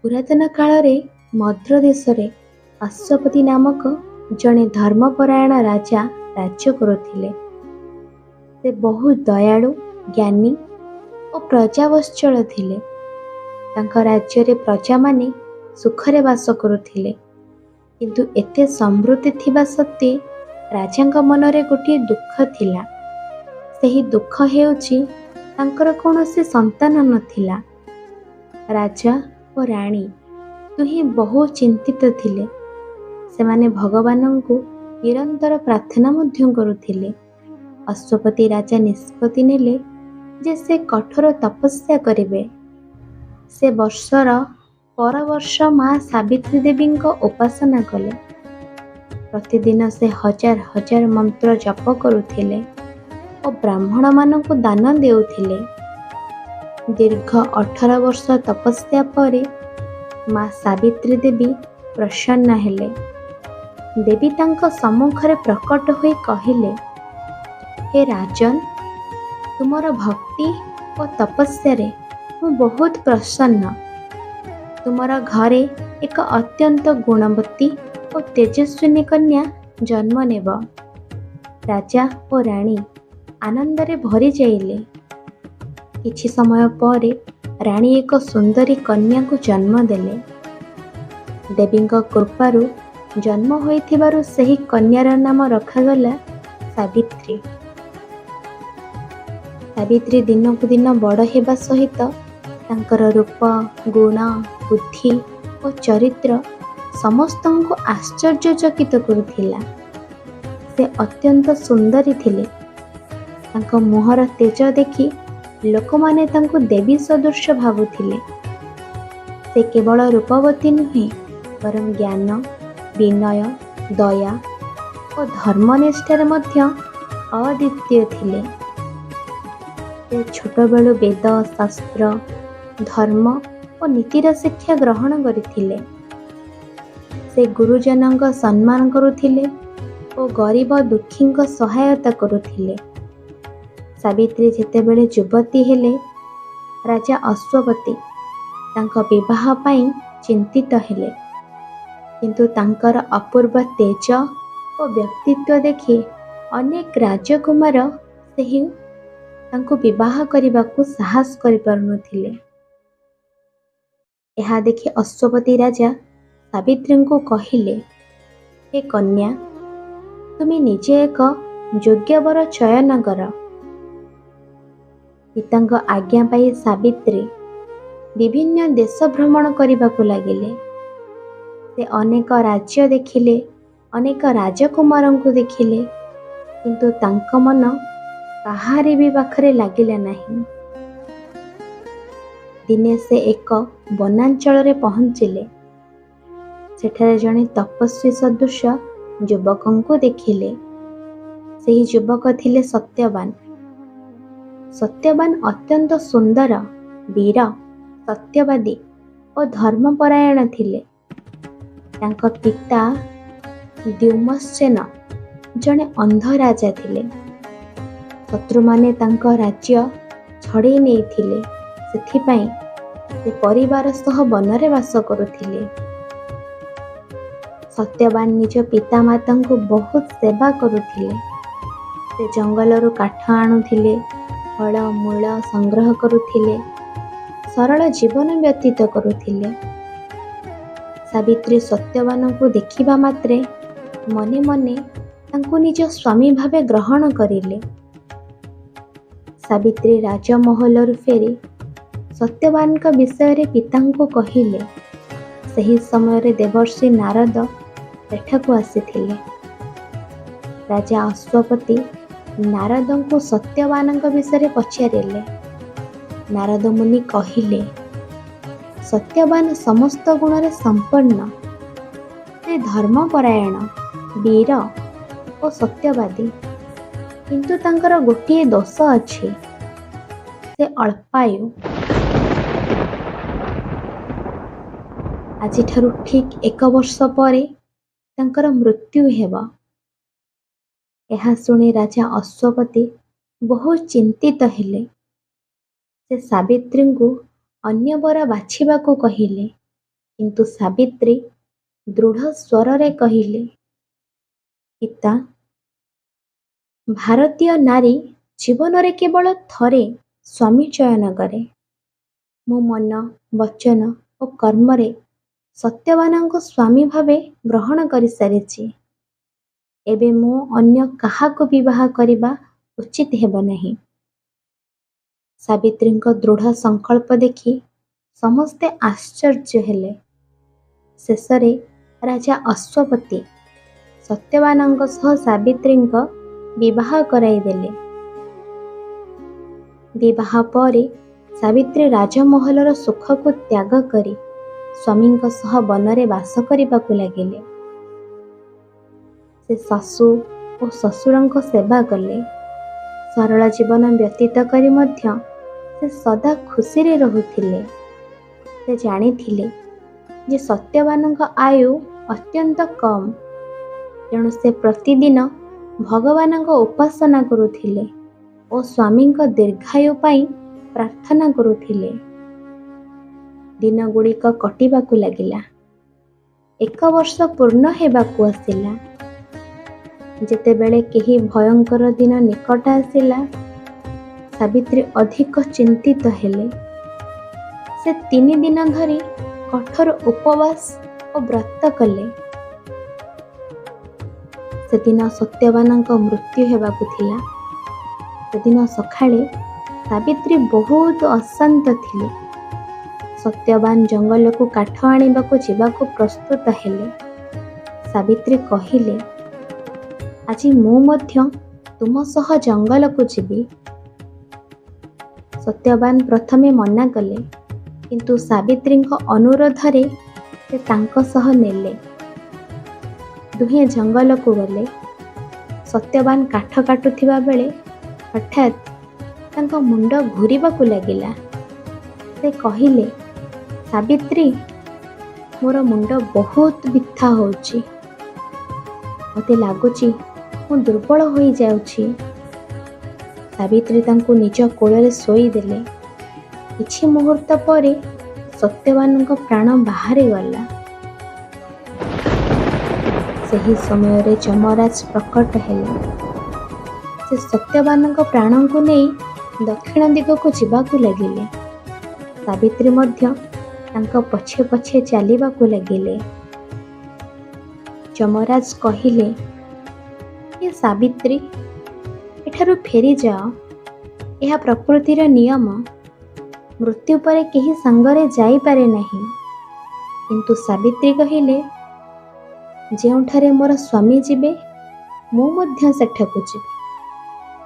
ପୁରାତନ କାଳରେ ମଦ୍ର ଦେଶରେ ଅଶ୍ୱପତି ନାମକ ଜଣେ ଧର୍ମପରାୟଣ ରାଜା ରାଜ୍ୟ କରୁଥିଲେ। ସେ ବହୁ ଦୟାଳୁ, ଜ୍ଞାନୀ ଓ ପ୍ରଜାବତ୍ସଳ ଥିଲେ। ତାଙ୍କ ରାଜ୍ୟରେ ପ୍ରଜାମାନେ ସୁଖରେ ବାସ କରୁଥିଲେ। କିନ୍ତୁ ଏତେ ସମୃଦ୍ଧି ଥିବା ସତ୍ତ୍ୱେ ରାଜାଙ୍କ ମନରେ ଗୋଟିଏ ଦୁଃଖ ଥିଲା। ସେହି ଦୁଃଖ ହେଉଛି ତାଙ୍କର କୌଣସି ସନ୍ତାନ ନଥିଲା। ରାଜା ଓ ରାଣୀ ଦୁହେଁ ବହୁ ଚିନ୍ତିତ ଥିଲେ। ସେମାନେ ଭଗବାନଙ୍କୁ ନିରନ୍ତର ପ୍ରାର୍ଥନା ମଧ୍ୟ କରୁଥିଲେ। ଅଶ୍ୱପତି ରାଜା ନିଷ୍ପତ୍ତି ନେଲେ ଯେ ସେ କଠୋର ତପସ୍ୟା କରିବେ। ସେ ବର୍ଷର ପରବର୍ଷ ମା ସାବିତ୍ରୀ ଦେବୀଙ୍କ ଉପାସନା କଲେ। ପ୍ରତିଦିନ ସେ ହଜାର ହଜାର ମନ୍ତ୍ର ଜପ କରୁଥିଲେ ଓ ବ୍ରାହ୍ମଣମାନଙ୍କୁ ଦାନ ଦେଉଥିଲେ। ଦୀର୍ଘ 18 ବର୍ଷ ତପସ୍ୟା ପରେ ମା ସାବିତ୍ରୀ ଦେବୀ ପ୍ରସନ୍ନ ହେଲେ। ଦେବୀ ତାଙ୍କ ସମ୍ମୁଖରେ ପ୍ରକଟ ହୋଇ କହିଲେ, ହେ ରାଜନ୍, ତୁମର ଭକ୍ତି ଓ ତପସ୍ୟାରେ ମୁଁ ବହୁତ ପ୍ରସନ୍ନ। ତୁମର ଘରେ ଏକ ଅତ୍ୟନ୍ତ ଗୁଣବତୀ ଓ ତେଜସ୍ୱିନୀ କନ୍ୟା ଜନ୍ମ ନେବ। ରାଜା ଓ ରାଣୀ ଆନନ୍ଦରେ ଭରି ଯାଇଲେ। କିଛି ସମୟ ପରେ ରାଣୀ ଏକ ସୁନ୍ଦରୀ କନ୍ୟାକୁ ଜନ୍ମ ଦେଲେ। ଦେବୀଙ୍କ କୃପାରୁ ଜନ୍ମ ହୋଇଥିବାରୁ ସେହି କନ୍ୟାର ନାମ ରଖାଗଲା ସାବିତ୍ରୀ। ସାବିତ୍ରୀ ଦିନକୁ ଦିନ ବଡ଼ ହେବା ସହିତ ତାଙ୍କର ରୂପ, ଗୁଣ, ବୁଦ୍ଧି ଓ ଚରିତ୍ର ସମସ୍ତଙ୍କୁ ଆଶ୍ଚର୍ଯ୍ୟଚକିତ କରୁଥିଲା। ସେ ଅତ୍ୟନ୍ତ ସୁନ୍ଦରୀ ଥିଲେ। ତାଙ୍କ ମୁହଁର ତେଜ ଦେଖି ଲୋକମାନେ ତାଙ୍କୁ ଦେବୀ ସଦୃଶ ଭାବୁଥିଲେ। ସେ କେବଳ ରୂପବତୀ ନୁହେଁ, ବରଂ ଜ୍ଞାନ, ବିନୟ, ଦୟା ଓ ଧର୍ମନିଷ୍ଠାରେ ମଧ୍ୟ ଅଦ୍ୱିତୀୟ ଥିଲେ। ସେ ଛୋଟବେଳୁ ବେଦ, ଶାସ୍ତ୍ର, ଧର୍ମ ଓ ନୀତିର ଶିକ୍ଷା ଗ୍ରହଣ କରିଥିଲେ। ସେ ଗୁରୁଜନଙ୍କ ସମ୍ମାନ କରୁଥିଲେ ଓ ଗରିବ ଦୁଃଖୀଙ୍କ ସହାୟତା କରୁଥିଲେ। ସାବିତ୍ରୀ ଯେତେବେଳେ ଯୁବତୀ ହେଲେ, ରାଜା ଅଶ୍ୱପତି ତାଙ୍କ ବିବାହ ପାଇଁ ଚିନ୍ତିତ ହେଲେ। କିନ୍ତୁ ତାଙ୍କର ଅପୂର୍ବ ତେଜ ଓ ବ୍ୟକ୍ତିତ୍ୱ ଦେଖି ଅନେକ ରାଜକୁମାର ତାଙ୍କୁ ବିବାହ କରିବାକୁ ସାହସ କରିପାରୁନଥିଲେ। ଏହା ଦେଖି ଅଶ୍ୱପତି ରାଜା ସାବିତ୍ରୀଙ୍କୁ କହିଲେ, ହେ କନ୍ୟା, ତୁମେ ନିଜେ ଏକ ଯୋଗ୍ୟ ବର ଚୟନ କର। ପିତାଙ୍କ ଆଜ୍ଞା ପାଇ ସାବିତ୍ରୀ ବିଭିନ୍ନ ଦେଶ ଭ୍ରମଣ କରିବାକୁ ଲାଗିଲେ। ସେ ଅନେକ ରାଜ୍ୟ ଦେଖିଲେ, ଅନେକ ରାଜକୁମାରଙ୍କୁ ଦେଖିଲେ, କିନ୍ତୁ ତାଙ୍କ ମନ କାହାରି ବି ପାଖରେ ଲାଗିଲା ନାହିଁ। ଦିନେ ସେ ଏକ ବନାଞ୍ଚଳରେ ପହଞ୍ଚିଲେ। ସେଠାରେ ଜଣେ ତପସ୍ୱୀ ସଦୃଶ ଯୁବକଙ୍କୁ ଦେଖିଲେ। ସେହି ଯୁବକ ଥିଲେ ସତ୍ୟବାନ। ସତ୍ୟବାନ ଅତ୍ୟନ୍ତ ସୁନ୍ଦର, ବୀର, ସତ୍ୟବାଦୀ ଓ ଧର୍ମପରାୟଣ ଥିଲେ। ତାଙ୍କ ପିତା ଦ୍ୟୁମତ୍ସେନ ଜଣେ ଅନ୍ଧ ରାଜା ଥିଲେ। ଶତ୍ରୁମାନେ ତାଙ୍କ ରାଜ୍ୟ ଛଡ଼େଇ ନେଇଥିଲେ। ସେଥିପାଇଁ ସେ ପରିବାର ସହ ବନରେ ବାସ କରୁଥିଲେ। ସତ୍ୟବାନ ନିଜ ପିତାମାତାଙ୍କୁ ବହୁତ ସେବା କରୁଥିଲେ। ସେ ଜଙ୍ଗଲରୁ କାଠ ଆଣୁଥିଲେ, ଫଳ ମୂଳ ସଂଗ୍ରହ କରୁଥିଲେ, ସରଳ ଜୀବନ ବ୍ୟତୀତ କରୁଥିଲେ। ସାବିତ୍ରୀ ସତ୍ୟବାନଙ୍କୁ ଦେଖିବା ମାତ୍ରେ ମନେ ମନେ ତାଙ୍କୁ ନିଜ ସ୍ୱାମୀ ଭାବେ ଗ୍ରହଣ କରିଲେ। ସାବିତ୍ରୀ ରାଜମହଲରୁ ଫେରି ସତ୍ୟବାନଙ୍କ ବିଷୟରେ ପିତାଙ୍କୁ କହିଲେ। ସେହି ସମୟରେ ଦେବର୍ଷି ନାରଦ ସେଠାକୁ ଆସିଥିଲେ। ରାଜା ଅଶ୍ୱପତି ନାରଦଙ୍କୁ ସତ୍ୟବାନଙ୍କ ବିଷୟରେ ପଚାରିଲେ। ନାରଦ ମୁନି କହିଲେ, ସତ୍ୟବାନ ସମସ୍ତ ଗୁଣରେ ସମ୍ପନ୍ନ। ସେ ଧର୍ମପରାୟଣ, ବୀର ଓ ସତ୍ୟବାଦୀ। କିନ୍ତୁ ତାଙ୍କର ଗୋଟିଏ ଦୋଷ ଅଛି, ସେ ଅଳ୍ପାୟୁ। ଆଜିଠାରୁ ଠିକ୍ 1 ବର୍ଷ ପରେ ତାଙ୍କର ମୃତ୍ୟୁ ହେବ। ଏହା ଶୁଣି ରାଜା ଅଶ୍ୱପତି ବହୁତ ଚିନ୍ତିତ ହେଲେ। ସେ ସାବିତ୍ରୀଙ୍କୁ ଅନ୍ୟ ବର ବାଛିବାକୁ କହିଲେ। କିନ୍ତୁ ସାବିତ୍ରୀ ଦୃଢ଼ ସ୍ୱରରେ କହିଲେ, ପିତା, ଭାରତୀୟ ନାରୀ ଜୀବନରେ କେବଳ ଥରେ ସ୍ୱାମୀ ଚୟନ କରେ। ମୁଁ ମନ, ବଚନ ଓ କର୍ମରେ ସତ୍ୟବାନଙ୍କୁ ସ୍ୱାମୀ ଭାବେ ଗ୍ରହଣ କରିସାରିଛି। ଏବେ ମୁଁ ଅନ୍ୟ କାହାକୁ ବିବାହ କରିବା ଉଚିତ ହେବ ନାହିଁ। ସାବିତ୍ରୀଙ୍କ ଦୃଢ଼ ସଂକଳ୍ପ ଦେଖି ସମସ୍ତେ ଆଶ୍ଚର୍ଯ୍ୟ ହେଲେ। ଶେଷରେ ରାଜା ଅଶ୍ୱପତି ସତ୍ୟବାନଙ୍କ ସହ ସାବିତ୍ରୀଙ୍କ ବିବାହ କରାଇଦେଲେ। ବିବାହ ପରେ ସାବିତ୍ରୀ ରାଜମହଲର ସୁଖକୁ ତ୍ୟାଗ କରି ସ୍ୱାମୀଙ୍କ ସହ ବନରେ ବାସ କରିବାକୁ ଲାଗିଲେ। ସେ ଶାଶୁ ଓ ଶ୍ୱଶୁରଙ୍କ ସେବା କଲେ। ସରଳ ଜୀବନ ବ୍ୟତୀତ କରି ମଧ୍ୟ ସେ ସଦା ଖୁସିରେ ରହୁଥିଲେ। ସେ ଜାଣିଥିଲେ ଯେ ସତ୍ୟବାନଙ୍କ ଆୟୁ ଅତ୍ୟନ୍ତ କମ୍, ତେଣୁ ସେ ପ୍ରତିଦିନ ଭଗବାନଙ୍କ ଉପାସନା କରୁଥିଲେ ଓ ସ୍ୱାମୀଙ୍କ ଦୀର୍ଘାୟୁ ପାଇଁ ପ୍ରାର୍ଥନା କରୁଥିଲେ। ଦିନଗୁଡ଼ିକ କଟିବାକୁ ଲାଗିଲା। 1 ବର୍ଷ ପୂର୍ଣ୍ଣ ହେବାକୁ ଆସିଲା। ଯେତେବେଳେ କେହି ଭୟଙ୍କର ଦିନ ନିକଟ ଆସିଲା, ସାବିତ୍ରୀ ଅଧିକ ଚିନ୍ତିତ ହେଲେ। ସେ 3 ଦିନ ଧରି କଠୋର ଉପବାସ ଓ ବ୍ରତ କଲେ। ସେଦିନ ସତ୍ୟବାନଙ୍କ ମୃତ୍ୟୁ ହେବାକୁ ଥିଲା। ସେଦିନ ସକାଳେ ସାବିତ୍ରୀ ବହୁତ ଅଶାନ୍ତ ଥିଲେ। ସତ୍ୟବାନ ଜଙ୍ଗଲକୁ କାଠ ଆଣିବାକୁ ଯିବାକୁ ପ୍ରସ୍ତୁତ ହେଲେ। ସାବିତ୍ରୀ କହିଲେ, ଆଜି ମୁଁ ମଧ୍ୟ ତୁମ ସହ ଜଙ୍ଗଲକୁ ଯିବି। ସତ୍ୟବାନ ପ୍ରଥମେ ମନା କଲେ, କିନ୍ତୁ ସାବିତ୍ରୀଙ୍କ ଅନୁରୋଧରେ ସେ ତାଙ୍କ ସହ ନେଲେ। ଦୁହେଁ ଜଙ୍ଗଲକୁ ଗଲେ। ସତ୍ୟବାନ କାଠ କାଟୁଥିବା ବେଳେ ହଠାତ୍ ତାଙ୍କ ମୁଣ୍ଡ ଘୂରିବାକୁ ଲାଗିଲା। ସେ କହିଲେ, ସାବିତ୍ରୀ, ମୋର ମୁଣ୍ଡ ବହୁତ ବିନ୍ଧା ହେଉଛି। ମୋତେ ଲାଗୁଛି ମୁଁ ଦୁର୍ବଳ ହୋଇଯାଉଛି। ସାବିତ୍ରୀ ତାଙ୍କୁ ନିଜ କୋଳରେ ଶୋଇଦେଲେ। କିଛି ମୁହୂର୍ତ୍ତ ପରେ ସତ୍ୟବାନଙ୍କ ପ୍ରାଣ ବାହାରିଗଲା। ସେହି ସମୟରେ ଯମରାଜ ପ୍ରକଟ ହେଲେ। ସେ ସତ୍ୟବାନଙ୍କ ପ୍ରାଣଙ୍କୁ ନେଇ ଦକ୍ଷିଣ ଦିଗକୁ ଯିବାକୁ ଲାଗିଲେ। ସାବିତ୍ରୀ ମଧ୍ୟ ତାଙ୍କ ପଛେ ପଛେ ଚାଲିବାକୁ ଲାଗିଲେ। ଯମରାଜ କହିଲେ, ହେ ସାବିତ୍ରୀ, ଏଠାରୁ ଫେରିଯାଅ। ଏହା ପ୍ରକୃତିର ନିୟମ। ମୃତ୍ୟୁ ପରେ କେହି ସାଙ୍ଗରେ ଯାଇପାରେ ନାହିଁ। କିନ୍ତୁ ସାବିତ୍ରୀ କହିଲେ, ଯେଉଁଠାରେ ମୋର ସ୍ୱାମୀ ଯିବେ, ମୁଁ ମଧ୍ୟ ସେଠାକୁ ଯିବି।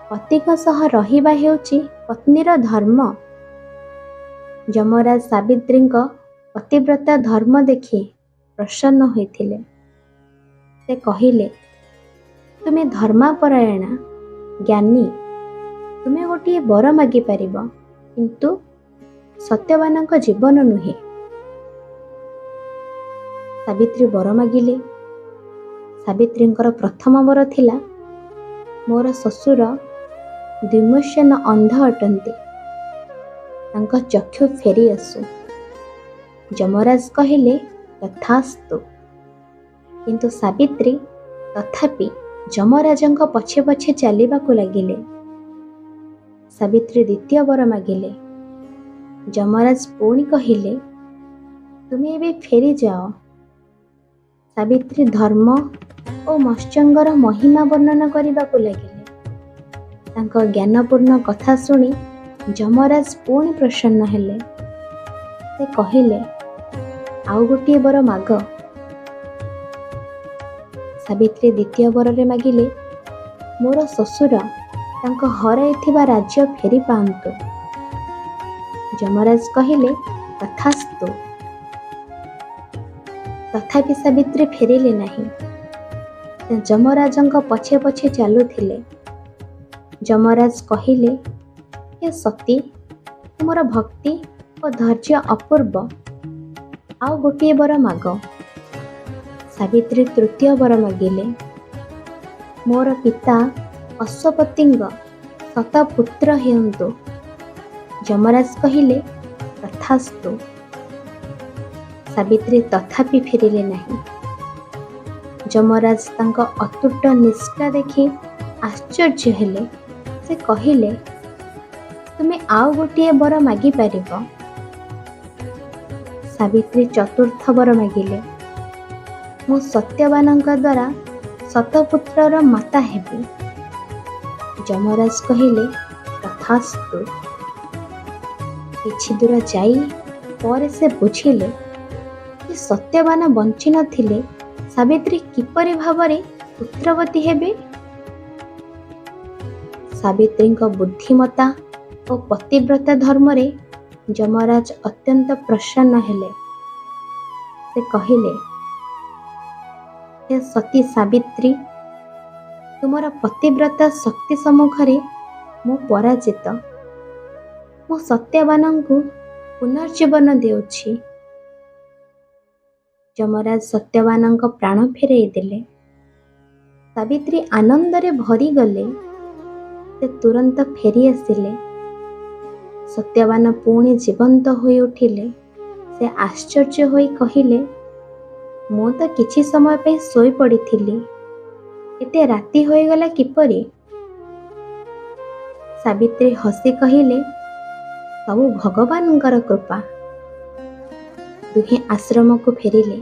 ପତିଙ୍କ ସହ ରହିବା ହେଉଛି ପତ୍ନୀର ଧର୍ମ। ଯମରାଜ ସାବିତ୍ରୀଙ୍କ ପତିବ୍ରତା ଧର୍ମ ଦେଖି ପ୍ରସନ୍ନ ହୋଇଥିଲେ। ସେ କହିଲେ, ତୁମେ ଧର୍ମାପରାୟଣା, ଜ୍ଞାନୀ। ତୁମେ ଗୋଟିଏ ବର ମାଗିପାରିବ, କିନ୍ତୁ ସତ୍ୟବାନଙ୍କ ଜୀବନ ନୁହେଁ। ସାବିତ୍ରୀ ବର ମାଗିଲେ। ସାବିତ୍ରୀଙ୍କର ପ୍ରଥମ ବର ଥିଲା, ମୋର ଶ୍ୱଶୁର ଦ୍ୱିମୁଷନ ଅନ୍ଧ ଅଟନ୍ତି। ତାଙ୍କ ଚକ୍ଷୁ ଫେରି ଆସୁ। ଯମରାଜ କହିଲେ, ତଥାସ୍ତୁ। କିନ୍ତୁ ସାବିତ୍ରୀ ତଥାପି ଯମରାଜଙ୍କ ପଛେ ପଛେ ଚାଲିବାକୁ ଲାଗିଲେ। ସାବିତ୍ରୀ ଦ୍ୱିତୀୟ ବର ମାଗିଲେ। ଯମରାଜ ପୁଣି କହିଲେ, ତୁମେ ଏବେ ଫେରିଯାଅ। ସାବିତ୍ରୀ ଧର୍ମ ଓ ମତ୍ସ୍ୟଙ୍ଗର ମହିମା ବର୍ଣ୍ଣନା କରିବାକୁ ଲାଗିଲେ। ତାଙ୍କ ଜ୍ଞାନପୂର୍ଣ୍ଣ କଥା ଶୁଣି ଯମରାଜ ପୁଣି ପ୍ରସନ୍ନ ହେଲେ। ସେ କହିଲେ, ଆଉ ଗୋଟିଏ ବର ମାଗ। ସାବିତ୍ରୀ ଦ୍ୱିତୀୟ ବରରେ ମାଗିଲେ, ମୋର ଶ୍ୱଶୁର ତାଙ୍କ ହରାଇଥିବା ରାଜ୍ୟ ଫେରି ପାଆନ୍ତୁ। ଯମରାଜ କହିଲେ, ତଥାସ୍ତୁ। ତଥାପି ସାବିତ୍ରୀ ଫେରିଲେ ନାହିଁ। ସେ ଯମରାଜଙ୍କ ପଛେ ପଛେ ଚାଲୁଥିଲେ। ଯମରାଜ କହିଲେ, ହେ ସତୀ, ତୁମର ଭକ୍ତି ଓ ଧୈର୍ଯ୍ୟ ଅପୂର୍ବ। ଆଉ ଗୋଟିଏ ବର ମାଗ। ସାବିତ୍ରୀ ତୃତୀୟ ବର ମାଗିଲେ। ମୋର ପିତା ଅଶ୍ୱପତିଙ୍କ ଶତପୁତ୍ର ହେଉନ୍ତୁ। ଯମରାଜ କହିଲେ, ତଥାସ୍ତୁ। ସାବିତ୍ରୀ ତଥାପି ଫେରିଲେ ନାହିଁ। ଯମରାଜ ତାଙ୍କ ଅତୁଟ ନିଷ୍ଠା ଦେଖି ଆଶ୍ଚର୍ଯ୍ୟ ହେଲେ। ସେ କହିଲେ, ତୁମେ ଆଉ ଗୋଟିଏ ବର ମାଗିପାରିବ। ସାବିତ୍ରୀ ଚତୁର୍ଥ ବର ମାଗିଲେ, ମୁଁ ସତ୍ୟବାନଙ୍କ ଦ୍ୱାରା ଶତପୁତ୍ରର ମାତା ହେବି। ଯମରାଜ କହିଲେ, ତଥାସ୍ତୁ। କିଛି ଦୂର ଯାଇ ପରେ ସେ ବୁଝିଲେ ଯେ ସତ୍ୟବାନ ବଞ୍ଚି ନଥିଲେ ସାବିତ୍ରୀ କିପରି ଭାବରେ ପୁତ୍ରବତୀ ହେବେ। ସାବିତ୍ରୀଙ୍କ ବୁଦ୍ଧିମତା ଓ ପତିବ୍ରତା ଧର୍ମରେ ଯମରାଜ ଅତ୍ୟନ୍ତ ପ୍ରସନ୍ନ ହେଲେ। ସେ କହିଲେ, ହେ ସତୀ ସାବିତ୍ରୀ, ତୁମର ପତିବ୍ରତା ଶକ୍ତି ସମ୍ମୁଖରେ ମୁଁ ପରାଜିତ। ମୁଁ ସତ୍ୟବାନଙ୍କୁ ପୁନର୍ଜୀବନ ଦେଉଛି। ଯମରାଜ ସତ୍ୟବାନଙ୍କ ପ୍ରାଣ ଫେରାଇ ଦେଲେ। ସାବିତ୍ରୀ ଆନନ୍ଦରେ ଭରିଗଲେ। ସେ ତୁରନ୍ତ ଫେରି ଆସିଲେ। ସତ୍ୟବାନ ପୁଣି ଜୀବନ୍ତ ହୋଇ ଉଠିଲେ। ସେ ଆଶ୍ଚର୍ଯ୍ୟ ହୋଇ କହିଲେ, ମୁଁ ତ କିଛି ସମୟ ପାଇଁ ଶୋଇପଡ଼ିଥିଲି, ଏତେ ରାତି ହୋଇଗଲା କିପରି? ସାବିତ୍ରୀ ହସି କହିଲେ, ସବୁ ଭଗବାନଙ୍କର କୃପା। ଦୁହେଁ ଆଶ୍ରମକୁ ଫେରିଲେ।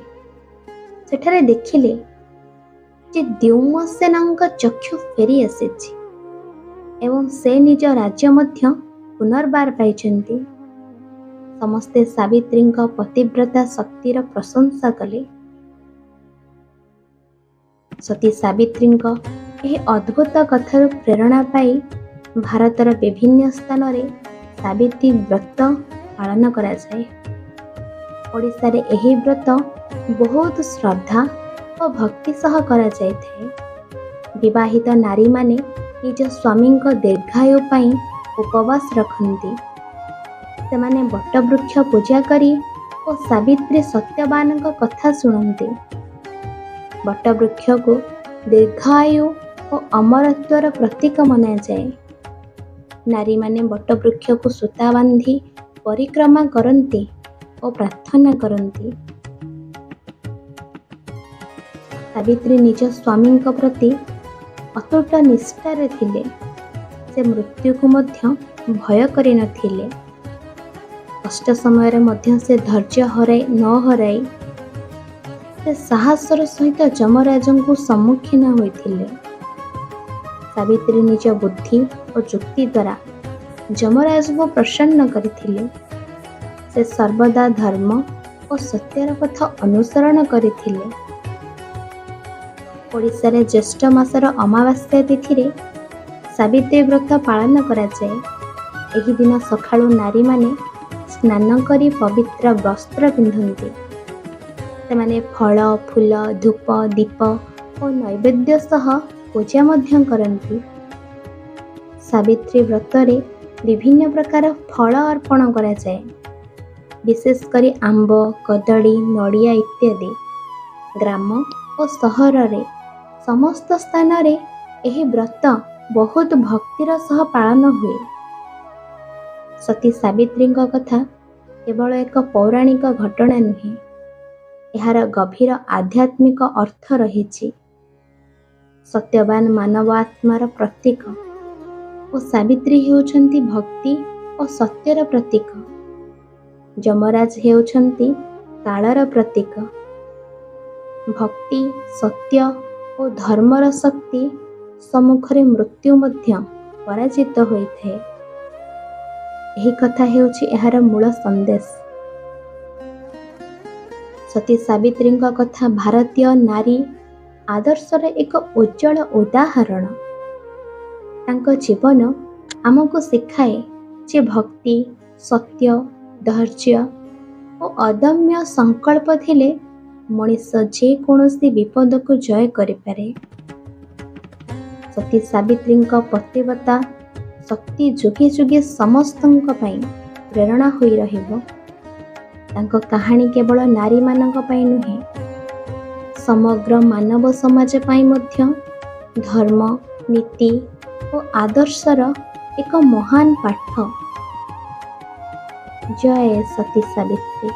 ସେଠାରେ ଦେଖିଲେ ଯେ ଦ୍ୟୁମ୍ନସେନଙ୍କ ଚକ୍ଷୁ ଫେରି ଆସିଛି ଏବଂ ସେ ନିଜ ରାଜ୍ୟ ମଧ୍ୟ ପୁନର୍ବାର ପାଇଛନ୍ତି। ସମସ୍ତେ ସାବିତ୍ରୀଙ୍କ ପତିବ୍ରତା ଶକ୍ତିର ପ୍ରଶଂସା କଲେ। ସତୀ ସାବିତ୍ରୀଙ୍କ ଏହି ଅଦ୍ଭୁତ କଥାରୁ ପ୍ରେରଣା ପାଇ ଭାରତର ବିଭିନ୍ନ ସ୍ଥାନରେ ସାବିତ୍ରୀ ବ୍ରତ ପାଳନ କରାଯାଏ। ଓଡ଼ିଶାରେ ଏହି ବ୍ରତ ବହୁତ ଶ୍ରଦ୍ଧା ଓ ଭକ୍ତି ସହ କରାଯାଇଥାଏ। ବିବାହିତ ନାରୀମାନେ ନିଜ ସ୍ୱାମୀଙ୍କ ଦୀର୍ଘାୟୁ ପାଇଁ ଉପବାସ ରଖନ୍ତି। ସେମାନେ ବଟବୃକ୍ଷ ପୂଜା କରି ଓ ସାବିତ୍ରୀ ସତ୍ୟବାନଙ୍କ କଥା ଶୁଣନ୍ତି। ବଟବୃକ୍ଷକୁ ଦୀର୍ଘାୟୁ ଓ ଅମରତ୍ୱର ପ୍ରତୀକ ମନାଯାଏ। ନାରୀମାନେ ବଟବୃକ୍ଷକୁ ସୂତା ବାନ୍ଧି ପରିକ୍ରମା କରନ୍ତି ଓ ପ୍ରାର୍ଥନା କରନ୍ତି। ସାବିତ୍ରୀ ନିଜ ସ୍ୱାମୀଙ୍କ ପ୍ରତି ଅତୁଟ ନିଷ୍ଠାରେ ଥିଲେ। ସେ ମୃତ୍ୟୁକୁ ମଧ୍ୟ ଭୟ କରିନଥିଲେ। କଷ୍ଟ ସମୟରେ ମଧ୍ୟ ସେ ଧୈର୍ଯ୍ୟ ନ ହରାଇ ସେ ସାହସର ସହିତ ଯମରାଜଙ୍କୁ ସମ୍ମୁଖୀନ ହୋଇଥିଲେ। ସାବିତ୍ରୀ ନିଜ ବୁଦ୍ଧି ଓ ଯୁକ୍ତି ଦ୍ୱାରା ଯମରାଜଙ୍କୁ ପ୍ରସନ୍ନ କରିଥିଲେ। ସେ ସର୍ବଦା ଧର୍ମ ଓ ସତ୍ୟର ପଥ ଅନୁସରଣ କରିଥିଲେ। ଓଡ଼ିଶାରେ ଜ୍ୟେଷ୍ଠ ମାସର ଅମାବାସ୍ୟା ତିଥିରେ ସାବିତ୍ରୀ ବ୍ରତ ପାଳନ କରାଯାଏ। ଏହି ଦିନ ସକାଳୁ ନାରୀମାନେ ସ୍ନାନ କରି ପବିତ୍ର ବସ୍ତ୍ର ପିନ୍ଧନ୍ତି। ସେମାନେ ଫଳ, ଫୁଲ, ଧୂପ, ଦୀପ ଓ ନୈବେଦ୍ୟ ସହ ପୂଜା ମଧ୍ୟ କରନ୍ତି। ସାବିତ୍ରୀ ବ୍ରତରେ ବିଭିନ୍ନ ପ୍ରକାର ଫଳ ଅର୍ପଣ କରାଯାଏ, ବିଶେଷ କରି ଆମ୍ବ, କଦଳୀ, ନଡ଼ିଆ ଇତ୍ୟାଦି। ଗ୍ରାମ ଓ ସହରରେ ସମସ୍ତ ସ୍ଥାନରେ ଏହି ବ୍ରତ ବହୁତ ଭକ୍ତିର ସହ ପାଳନ ହୁଏ। ସତୀ ସାବିତ୍ରୀଙ୍କ କଥା କେବଳ ଏକ ପୌରାଣିକ ଘଟଣା ନୁହେଁ, ଏହାର ଗଭୀର ଆଧ୍ୟାତ୍ମିକ ଅର୍ଥ ରହିଛି। ସତ୍ୟବାନ ମାନବ ଆତ୍ମାର ପ୍ରତୀକ ଓ ସାବିତ୍ରୀ ହେଉଛନ୍ତି ଭକ୍ତି ଓ ସତ୍ୟର ପ୍ରତୀକ। ଯମରାଜ ହେଉଛନ୍ତି କାଳର ପ୍ରତୀକ। ଭକ୍ତି, ସତ୍ୟ ଓ ଧର୍ମର ଶକ୍ତି ସମ୍ମୁଖରେ ମୃତ୍ୟୁ ମଧ୍ୟ ପରାଜିତ ହୋଇଥାଏ। ଏହି କଥା ହେଉଛି ଏହାର ମୂଳ ସନ୍ଦେଶ। ସତୀ ସାବିତ୍ରୀଙ୍କ କଥା ଭାରତୀୟ ନାରୀ ଆଦର୍ଶର ଏକ ଉଜ୍ଜଳ ଉଦାହରଣ। ତାଙ୍କ ଜୀବନ ଆମକୁ ଶିଖାଏ ଯେ ଭକ୍ତି, ସତ୍ୟ, ଧୈର୍ଯ୍ୟ ଓ ଅଦମ୍ୟ ସଂକଳ୍ପ ଥିଲେ ମଣିଷ ଯେକୌଣସି ବିପଦକୁ ଜୟ କରିପାରେ। ସତୀ ସାବିତ୍ରୀଙ୍କ ପତିବ୍ରତା ଶକ୍ତି ଯୁଗେ ଯୁଗେ ସମସ୍ତଙ୍କ ପାଇଁ ପ୍ରେରଣା ହୋଇ ରହିବ। ତାଙ୍କ କାହାଣୀ କେବଳ ନାରୀମାନଙ୍କ ପାଇଁ ନୁହେଁ, ସମଗ୍ର ମାନବ ସମାଜ ପାଇଁ ମଧ୍ୟ ଧର୍ମ, ନୀତି ଓ ଆଦର୍ଶର ଏକ ମହାନ ପାଠ। ଜୟ ସତୀ ସାବିତ୍ରୀ।